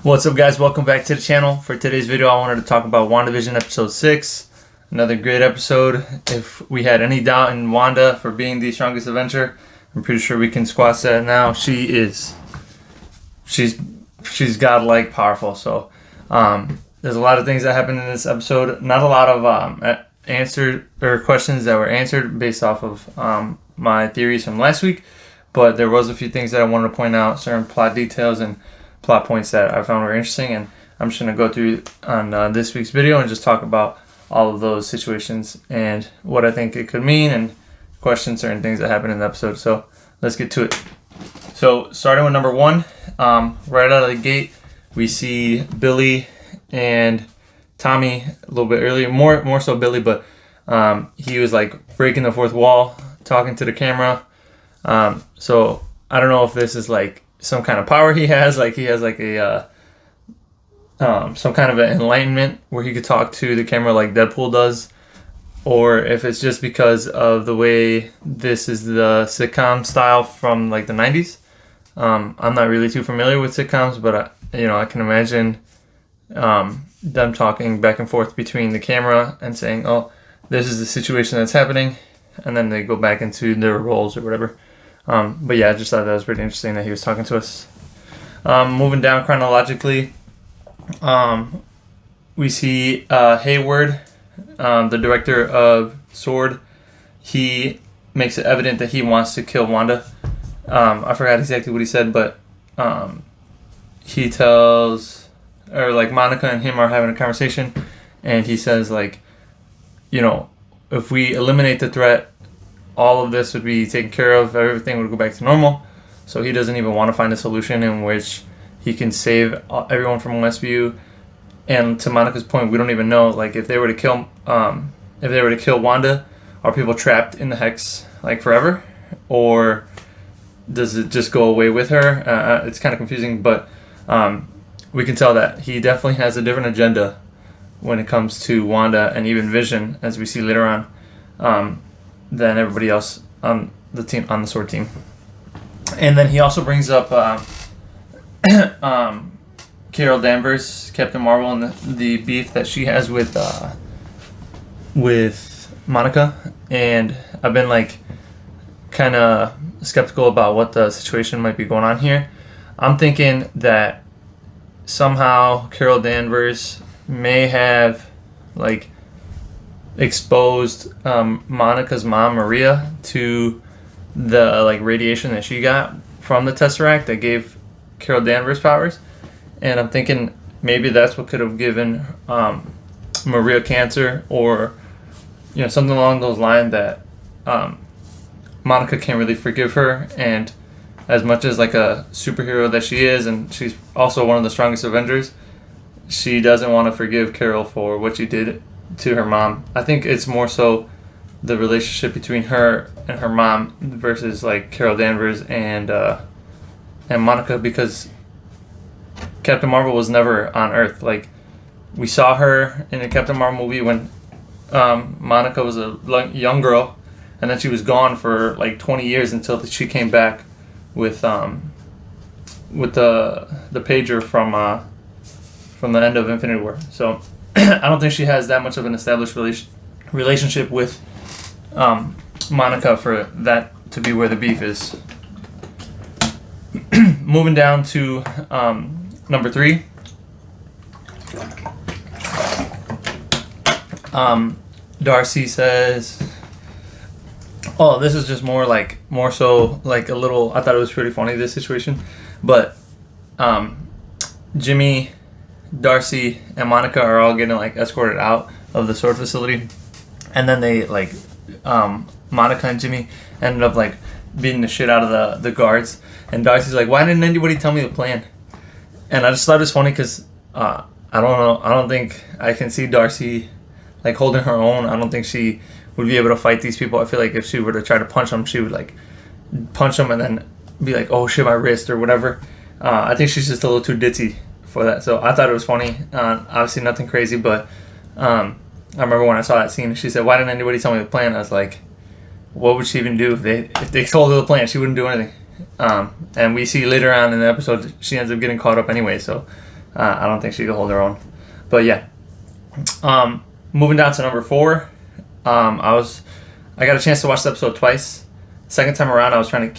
What's up, guys? Welcome back to the channel. For today's video, I wanted to talk about WandaVision episode 6. Another great episode. If we had any doubt in Wanda for being the strongest Avenger, I'm pretty sure we can squash that now. She's godlike powerful. So there's a lot of things that happened in this episode. Not a lot of answered or questions that were answered based off of my theories from last week, but there was a few things that I wanted to point out, certain plot details and plot points that I found were interesting, and I'm just going to go through on this week's video and just talk about all of those situations and what I think it could mean and question certain things that happened in the episode. So let's get to it. So starting with number 1, right out of the gate, we see Billy and Tommy a little bit earlier, more so Billy, but he was like breaking the fourth wall, talking to the camera. So I don't know if this is like some kind of power he has like a some kind of an enlightenment where he could talk to the camera like Deadpool does, or if it's just because of the way this is the sitcom style from like the 90s. I'm not really too familiar with sitcoms, but I can imagine them talking back and forth between the camera and saying, oh, this is the situation that's happening, and then they go back into their roles or whatever. But yeah, I just thought that was pretty interesting that he was talking to us. Moving down chronologically, we see Hayward, the director of S.W.O.R.D. He makes it evident that he wants to kill Wanda. I forgot exactly what he said, but he tells, or like Monica and him are having a conversation, and he says like, if we eliminate the threat, all of this would be taken care of, everything would go back to normal. So he doesn't even want to find a solution in which he can save everyone from Westview. And to Monica's point, we don't even know, like, if they were to kill Wanda, are people trapped in the Hex like forever, or does it just go away with her? It's kind of confusing, but we can tell that he definitely has a different agenda when it comes to Wanda and even Vision, as we see later on, than everybody else on the team, on the S.W.O.R.D. team. And then he also brings up Carol Danvers, Captain Marvel, and the beef that she has with Monica. And I've been like kind of skeptical about what the situation might be going on here. I'm thinking that somehow Carol Danvers may have like exposed Monica's mom, Maria, to the like radiation that she got from the Tesseract that gave Carol Danvers powers. And I'm thinking maybe that's what could have given Maria cancer, or something along those lines, that Monica can't really forgive her. And as much as like a superhero that she is, and she's also one of the strongest Avengers, she doesn't want to forgive Carol for what she did to her mom. I think it's more so the relationship between her and her mom versus like Carol Danvers and Monica, because Captain Marvel was never on Earth. Like, we saw her in the Captain Marvel movie when Monica was a young girl, and then she was gone for like 20 years until she came back with the pager from the end of Infinity War. So I don't think she has that much of an established relationship with Monica for that to be where the beef is. Moving down to number 3. Darcy says, oh, this is just more so like a little, I thought it was pretty funny, this situation, but Jimmy, Darcy, and Monica are all getting like escorted out of the S.W.O.R.D. facility, and then they like Monica and Jimmy ended up like beating the shit out of the guards, and Darcy's like, why didn't anybody tell me the plan? And I just thought it was funny because I don't know, I don't think I can see Darcy like holding her own. I don't think she would be able to fight these people. I feel like if she were to try to punch them, she would like punch them and then be like, oh shit, my wrist or whatever. I think she's just a little too ditzy for that. So I thought it was funny. Obviously nothing crazy, but I remember when I saw that scene, she said, why didn't anybody tell me the plan? I was like, what would she even do if they told her the plan? She wouldn't do anything. And we see later on in the episode she ends up getting caught up anyway, so I don't think she could hold her own. But yeah. Moving down to number 4. I got a chance to watch the episode twice. Second time around, I was trying to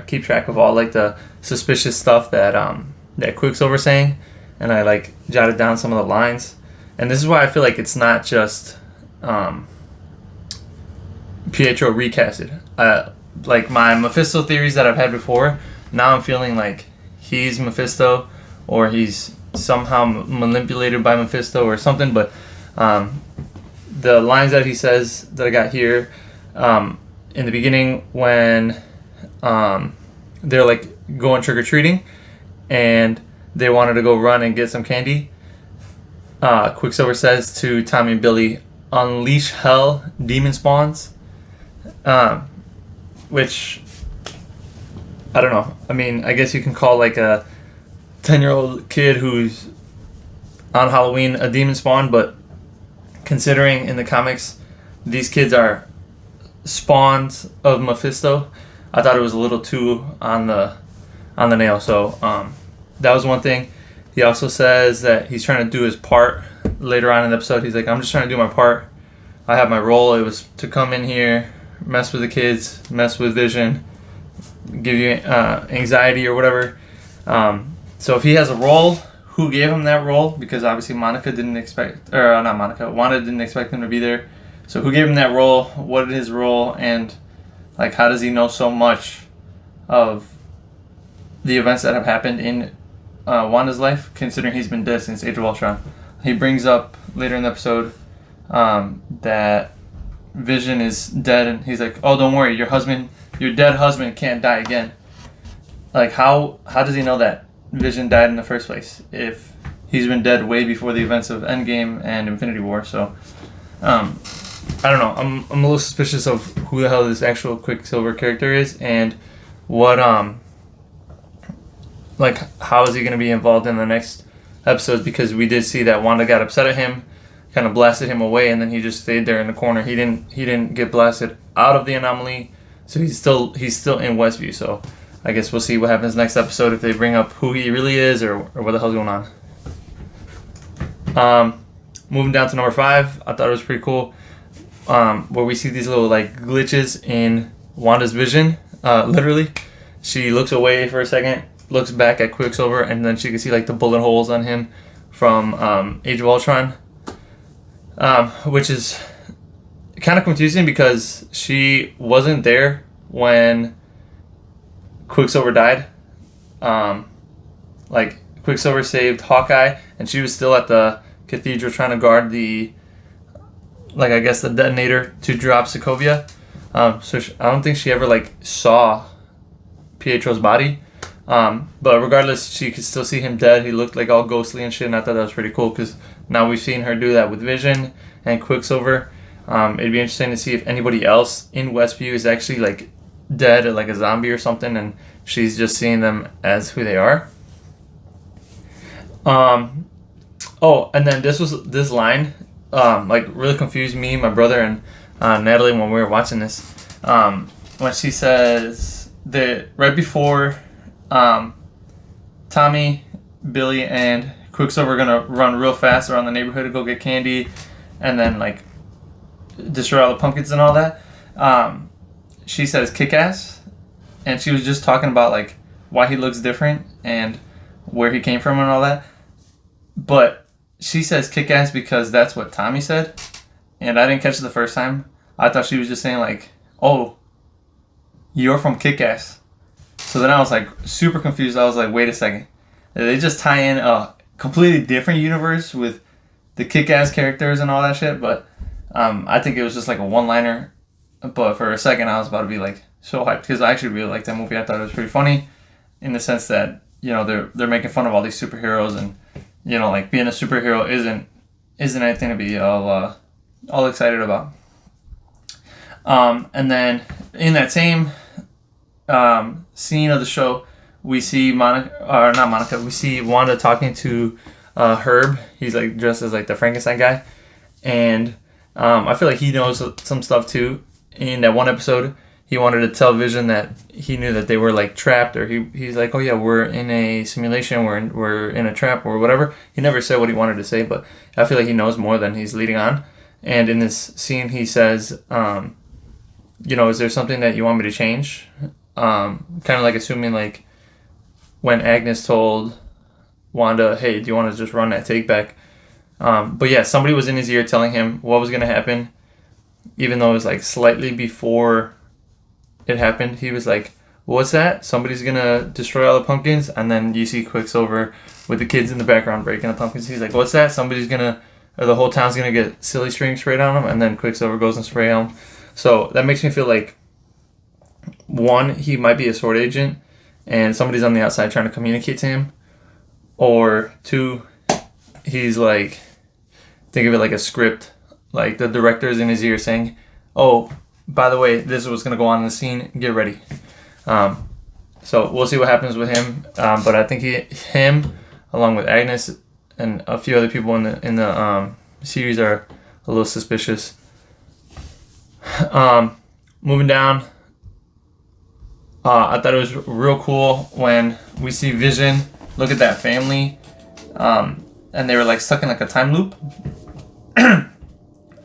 keep track of all like the suspicious stuff that Quicksilver saying, and I like jotted down some of the lines. And this is why I feel like it's not just Pietro recasted. Like my Mephisto theories that I've had before, now I'm feeling like he's Mephisto, or he's somehow manipulated by Mephisto or something. But the lines that he says that I got here, in the beginning when they're like going trick-or-treating and they wanted to go run and get some candy, Quicksilver says to Tommy and Billy, "Unleash hell, demon spawns," which I don't know. I mean, I guess you can call like a 10-year-old kid who's on Halloween a demon spawn, but considering in the comics these kids are spawns of Mephisto, I thought it was a little too on the nail. So that was one thing. He also says that he's trying to do his part later on in the episode. He's like, "I'm just trying to do my part. I have my role. It was to come in here, mess with the kids, mess with Vision, give you anxiety or whatever." So if he has a role, who gave him that role? Because obviously Wanda didn't expect him to be there. So who gave him that role? What is his role? And like, how does he know so much of the events that have happened in Wanda's life, considering he's been dead since Age of Ultron? He brings up later in the episode that Vision is dead, and he's like, "Oh, don't worry, your dead husband can't die again." Like, how does he know that Vision died in the first place if he's been dead way before the events of Endgame and Infinity War? So I don't know. I'm a little suspicious of who the hell this actual Quicksilver character is, and what like, how is he going to be involved in the next episodes? Because we did see that Wanda got upset at him, kind of blasted him away, and then he just stayed there in the corner. He didn't get blasted out of the anomaly, so he's still in Westview. So I guess we'll see what happens next episode, if they bring up who he really is or what the hell's going on. Moving down to number 5, I thought it was pretty cool, where we see these little like glitches in Wanda's vision. Literally, she looks away for a second, looks back at Quicksilver, and then she can see like the bullet holes on him from Age of Ultron, which is kind of confusing because she wasn't there when Quicksilver died. Like, Quicksilver saved Hawkeye, and she was still at the cathedral trying to guard the detonator to drop Sokovia. So I don't think she ever like saw Pietro's body. But regardless, she could still see him dead. He looked like all ghostly and shit, and I thought that was pretty cool because now we've seen her do that with Vision and Quicksilver. It'd be interesting to see if anybody else in Westview is actually like dead or like a zombie or something, and she's just seeing them as who they are. Oh, and then this line like really confused me, my brother, and Natalie when we were watching this. When she says that right before Tommy, Billy, and Quicksilver are gonna run real fast around the neighborhood to go get candy, and then like destroy all the pumpkins and all that. She says kick-ass, and she was just talking about like why he looks different and where he came from and all that. But she says kick-ass because that's what Tommy said, and I didn't catch it the first time. I thought she was just saying like, "Oh, you're from Kick-Ass." So then I was like super confused. I was like, wait a second. Did they just tie in a completely different universe with the Kick-Ass characters and all that shit? But I think it was just like a one-liner. But for a second, I was about to be like so hyped because I actually really liked that movie. I thought it was pretty funny in the sense that, you know, they're making fun of all these superheroes, and, you know, like being a superhero isn't anything to be all excited about. And then in that same scene of the show, we see we see Wanda talking to Herb. He's like dressed as like the Frankenstein guy, and I feel like he knows some stuff too. In that one episode, he wanted to tell Vision that he knew that they were like trapped, or he's like, oh yeah, we're in a simulation, we're in a trap or whatever. He never said what he wanted to say, but I feel like he knows more than he's leading on. And in this scene, he says, is there something that you want me to change? Kind of like assuming like when Agnus told Wanda, hey, do you want to just run that take back? But yeah, somebody was in his ear telling him what was going to happen, even though it was like slightly before it happened. He was like, what's that? Somebody's going to destroy all the pumpkins? And then you see Quicksilver with the kids in the background breaking the pumpkins. He's like, what's that? The whole town's going to get silly string sprayed on them. And then Quicksilver goes and spray on them. So that makes me feel like, one, he might be a sword agent and somebody's on the outside trying to communicate to him. Or two, he's like, think of it like a script. Like the director's in his ear saying, oh, by the way, this is what's going to go on in the scene. Get ready. So we'll see what happens with him. But I think him, along with Agnus and a few other people in the series, are a little suspicious. Moving down, I thought it was real cool when we see Vision look at that family, and they were like stuck in like a time loop.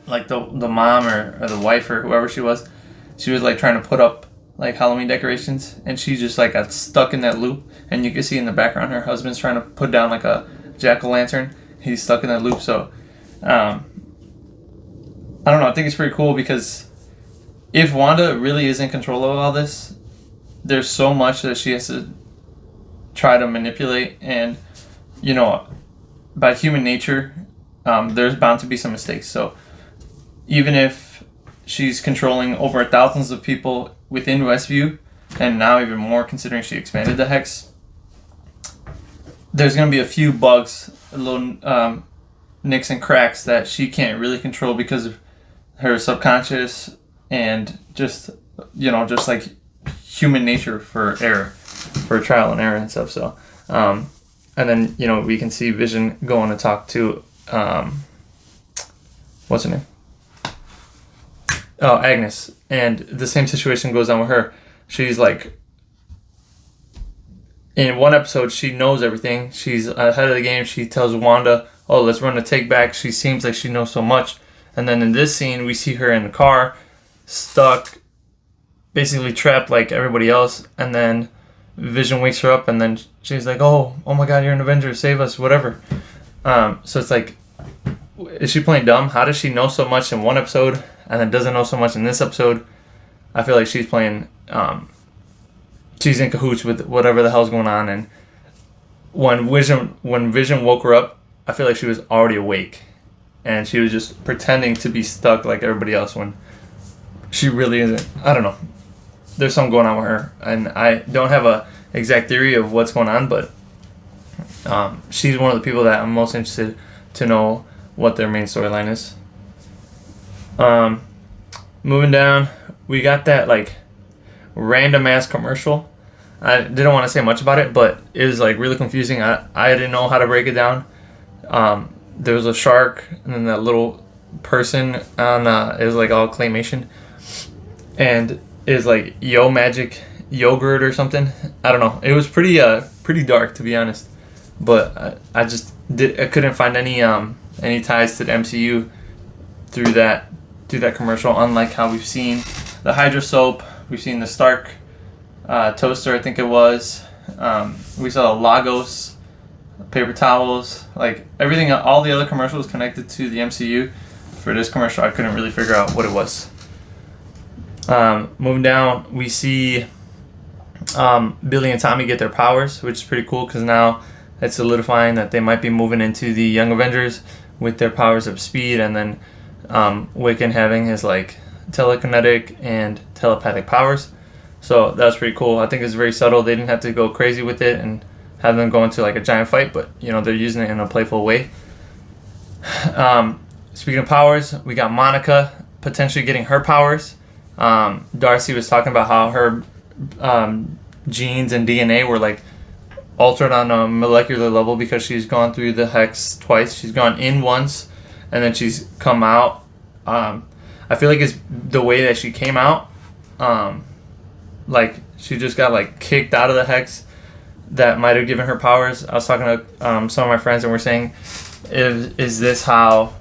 Like the mom or the wife or whoever she was like trying to put up like Halloween decorations, and she just like got stuck in that loop. And you can see in the background her husband's trying to put down like a jack-o'-lantern. He's stuck in that loop. So I don't know, I think it's pretty cool, because if Wanda really is in control of all this, there's so much that she has to try to manipulate, and by human nature, there's bound to be some mistakes. So even if she's controlling over thousands of people within Westview, and now even more considering she expanded the Hex, there's going to be a few bugs, little nicks and cracks that she can't really control because of her subconscious and just like human nature for error, for trial and error and stuff. So, and then, we can see Vision going to talk to, what's her name? Oh, Agnus. And the same situation goes on with her. She's like, in one episode, she knows everything. She's ahead of the game. She tells Wanda, oh, let's run the take back. She seems like she knows so much. And then in this scene, we see her in the car, stuck, basically trapped like everybody else. And then Vision wakes her up, and then she's like, oh my God, you're an Avenger, save us, whatever. So it's like, is she playing dumb? How does she know so much in one episode and then doesn't know so much in this episode? I feel like she's playing, she's in cahoots with whatever the hell's going on. And when Vision woke her up, I feel like she was already awake, and she was just pretending to be stuck like everybody else when she really isn't. I don't know. There's something going on with her, and I don't have a exact theory of what's going on, but she's one of the people that I'm most interested to know what their main storyline is. Moving down, we got that like random ass commercial. I didn't want to say much about it, but it was like really confusing. I didn't know how to break it down. There was a shark and then that little person on it was like all claymation, and it was like Yo Magic Yogurt or something. I don't know. It was pretty dark, to be honest. But I couldn't find any ties to the MCU through that commercial. Unlike how we've seen the Hydra soap, we've seen the Stark toaster, I think it was. We saw Lagos paper towels, like everything. All the other commercials connected to the MCU. For this commercial, I couldn't really figure out what it was. Moving down, we see Billy and Tommy get their powers, which is pretty cool, because now it's solidifying that they might be moving into the Young Avengers with their powers of speed, and then Wiccan having his like telekinetic and telepathic powers. So that was pretty cool. I think it's very subtle. They didn't have to go crazy with it and have them go into like a giant fight, but they're using it in a playful way. Speaking of powers, we got Monica potentially getting her powers. Darcy was talking about how her genes and DNA were like altered on a molecular level because she's gone through the Hex twice. She's gone in once, and then she's come out. I feel like it's the way that she came out. like she just got like kicked out of the hex that might have given her powers. I was talking to some of my friends and we're saying, is this how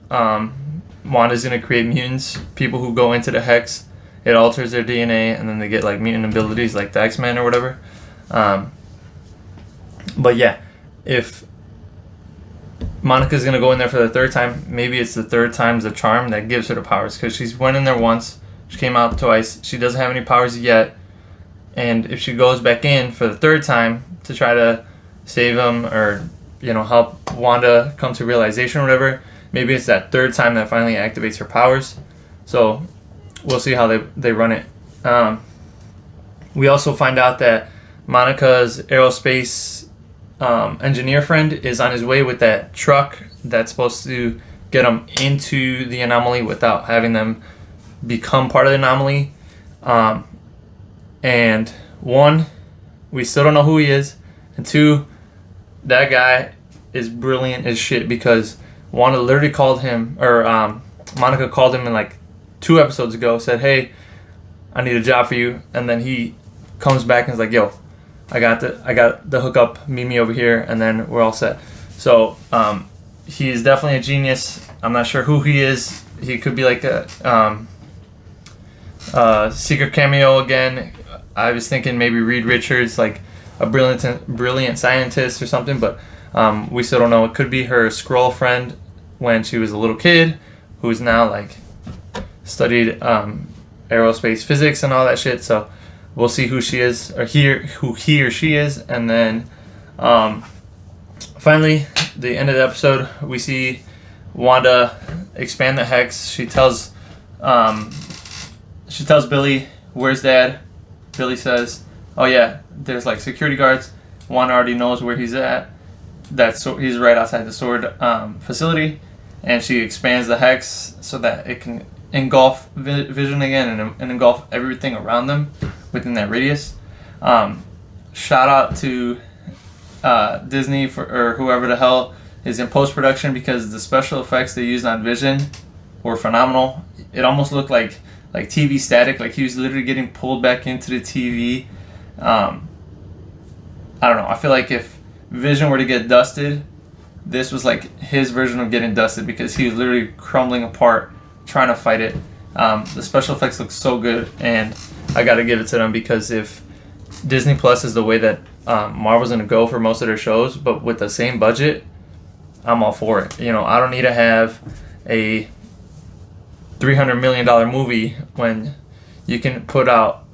Wanda's gonna create mutants? People who go into the hex, it alters their DNA and then they get like mutant abilities like the X-Men or whatever. But yeah, if Monica's gonna go in there for the third time, maybe it's the third time's the charm that gives her the powers, because she's went in there once, she came out twice, she doesn't have any powers yet, and if she goes back in for the third time to try to save him or help Wanda come to realization or whatever, maybe it's that third time that finally activates her powers. So we'll see how they run it. We also find out that Monica's aerospace engineer friend is on his way with that truck that's supposed to get them into the anomaly without having them become part of the anomaly. And one, we still don't know who he is, and two, that guy is brilliant as shit, because Wanda literally called him, or Monica called him in like 2 episodes ago, said, hey, I need a job for you, and then he comes back and is like, yo, I got the hookup, meet me over here, and then we're all set. So he's definitely a genius. I'm not sure who he is. He could be like a secret cameo again. I was thinking maybe Reed Richards, like a brilliant scientist or something, but we still don't know. It could be her Skrull friend when she was a little kid, who's now like studied aerospace physics and all that shit. So we'll see who she is, or who he or she is. And then finally, the end of the episode, we see Wanda expand the hex. She tells Billy, where's Dad? Billy says, oh yeah, there's like security guards. Wanda already knows where he's at. He's right outside the sword facility, and she expands the hex so that it can engulf Vision again and engulf everything around them within that radius. Shout out to Disney or whoever the hell is in post-production, because the special effects they used on Vision were phenomenal. It almost looked like TV static, like he was literally getting pulled back into the TV. I don't know. I feel like if Vision were to get dusted, this was like his version of getting dusted, because he was literally crumbling apart trying to fight it. The special effects look so good, and I got to give it to them, because if Disney Plus is the way that Marvel's going to go for most of their shows, but with the same budget, I'm all for it. I don't need to have a $300 million movie when you can put out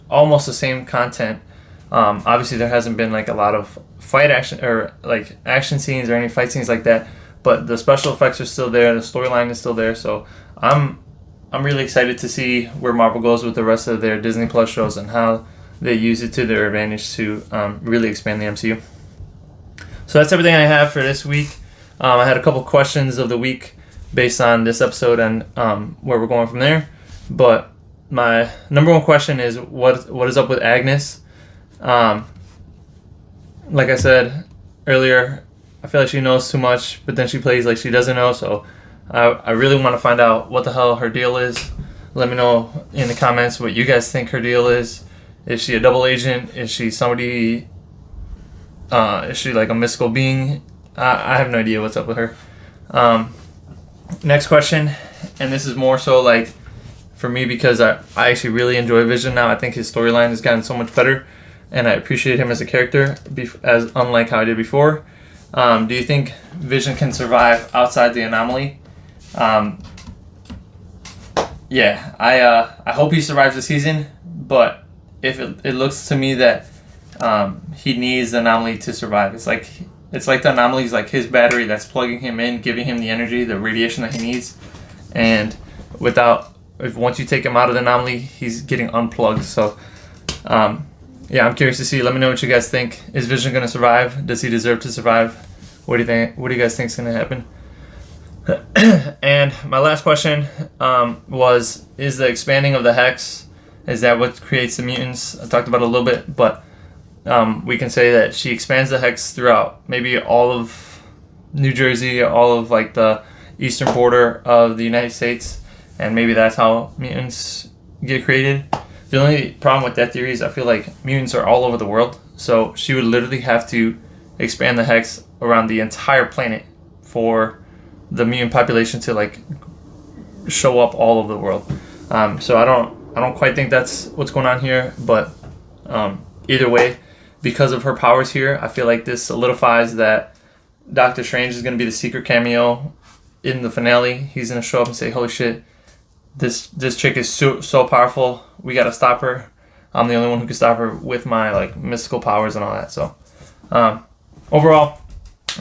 almost the same content. Obviously there hasn't been like a lot of fight action or like action scenes or any fight scenes like that, but the special effects are still there, the storyline is still there. So I'm really excited to see where Marvel goes with the rest of their Disney Plus shows and how they use it to their advantage to really expand the MCU. So that's everything I have for this week. I had a couple questions of the week based on this episode and where we're going from there. But my number one question is, what is up with Agnus? Like I said earlier, I feel like she knows too much, but then she plays like she doesn't know. So I really want to find out what the hell her deal is. Let me know in the comments what you guys think her deal is. Is she a double agent? Is she somebody? Is she like a mystical being? I have no idea what's up with her. Next question, and this is more so like for me, because I actually really enjoy Vision now. I think his storyline has gotten so much better, and I appreciate him as a character, as unlike how I did before. Do you think Vision can survive outside the anomaly? Yeah, I hope he survives the season, but if it looks to me that he needs the anomaly to survive. It's like the anomaly is like his battery that's plugging him in, giving him the energy, the radiation that he needs. And once you take him out of the anomaly, he's getting unplugged. So, yeah, I'm curious to see. Let me know what you guys think. Is Vision going to survive? Does he deserve to survive? What do you think? What do you guys think is going to happen? And my last question was, is the expanding of the Hex, is that what creates the mutants? I talked about it a little bit, but we can say that she expands the Hex throughout maybe all of New Jersey, all of like the eastern border of the United States, and maybe that's how mutants get created. The only problem with that theory is I feel like mutants are all over the world, so she would literally have to expand the hex around the entire planet for the mutant population to like show up all over the world. So I don't quite think that's what's going on here, but either way, because of her powers here, I feel like this solidifies that Doctor Strange is going to be the secret cameo in the finale. He's going to show up and say, holy shit, this chick is so powerful, we got to stop her. I'm the only one who can stop her with my like mystical powers and all that. So overall,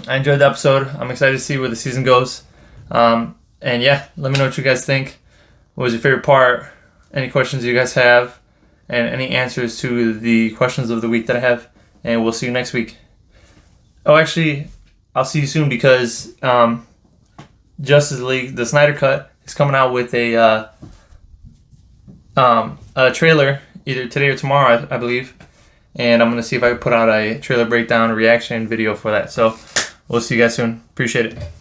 I enjoyed the episode. I'm excited to see where the season goes. And yeah, let me know what you guys think. What was your favorite part? Any questions you guys have? And any answers to the questions of the week that I have. And we'll see you next week. Oh, actually, I'll see you soon because Justice League, the Snyder Cut, is coming out with a trailer either today or tomorrow, I believe. And I'm going to see if I can put out a trailer breakdown reaction video for that. So we'll see you guys soon. Appreciate it.